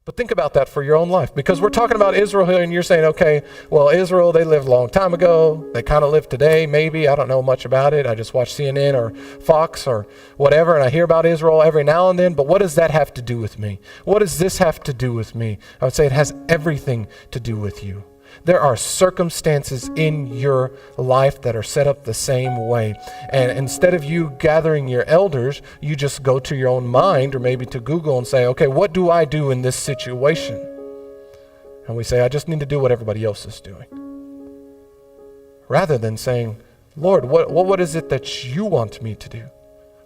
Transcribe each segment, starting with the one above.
But think about that for your own life, because we're talking about Israel here, and you're saying, okay, well, Israel, they lived a long time ago. They kind of live today, maybe. I don't know much about it. I just watch CNN or Fox or whatever, and I hear about Israel every now and then. But what does that have to do with me? What does this have to do with me? I would say it has everything to do with you. There are circumstances in your life that are set up the same way. And instead of you gathering your elders, you just go to your own mind or maybe to Google and say, okay, what do I do in this situation? And we say, I just need to do what everybody else is doing. Rather than saying, Lord, what is it that you want me to do?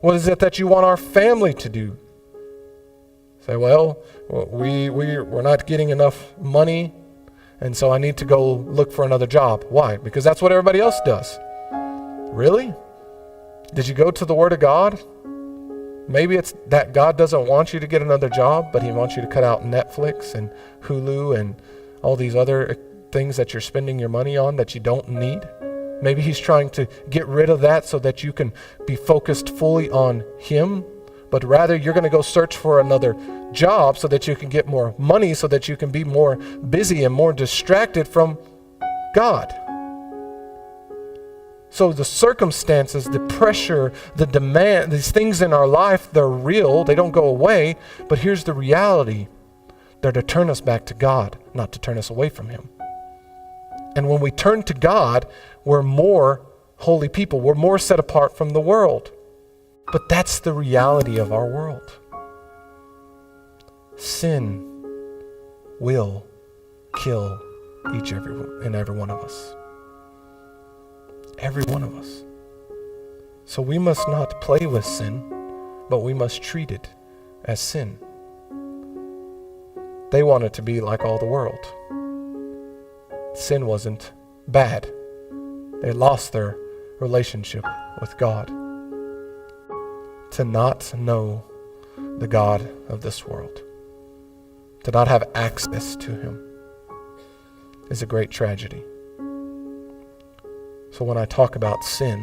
What is it that you want our family to do? Say, well, we're not getting enough money, and so I need to go look for another job. Why? Because that's what everybody else does. Really? Did you go to the Word of God? Maybe it's that God doesn't want you to get another job, but He wants you to cut out Netflix and Hulu and all these other things that you're spending your money on that you don't need. Maybe He's trying to get rid of that so that you can be focused fully on Him, but rather you're going to go search for another job so that you can get more money, so that you can be more busy and more distracted from God. So the circumstances, the pressure, the demand, these things in our life, they're real, they don't go away, but here's the reality. They're to turn us back to God, not to turn us away from Him. And when we turn to God, we're more holy people. We're more set apart from the world. But that's the reality of our world. Sin will kill each and every one of us. Every one of us. So we must not play with sin, but we must treat it as sin. They wanted to be like all the world. Sin wasn't bad. They lost their relationship with God. To not know the God of this world, to not have access to Him, is a great tragedy. So when I talk about sin,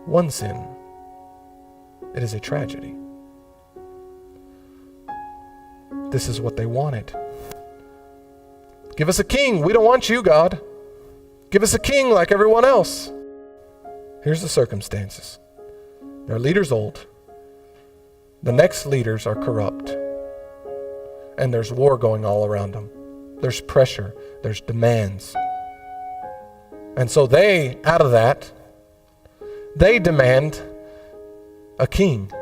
one sin, it is a tragedy. This is what they wanted. Give us a king. We don't want you, God. Give us a king like everyone else. Here's the circumstances. Their leader's old. The next leaders are corrupt. And there's war going all around them. There's pressure. There's demands. And so they, out of that, they demand a king,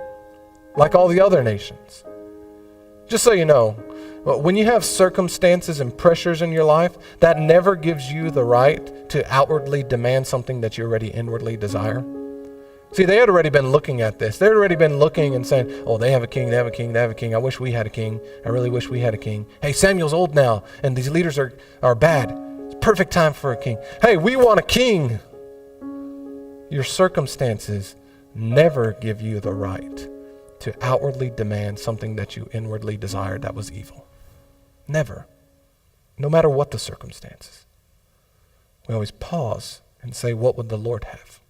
like all the other nations. Just so you know, when you have circumstances and pressures in your life, that never gives you the right to outwardly demand something that you already inwardly desire. See, they had already been looking at this. They had already been looking and saying, oh, they have a king, they have a king, they have a king. I wish we had a king. I really wish we had a king. Hey, Samuel's old now, and these leaders are bad. It's perfect time for a king. Hey, we want a king. Your circumstances never give you the right to outwardly demand something that you inwardly desired that was evil. Never. No matter what the circumstances. We always pause and say, what would the Lord have?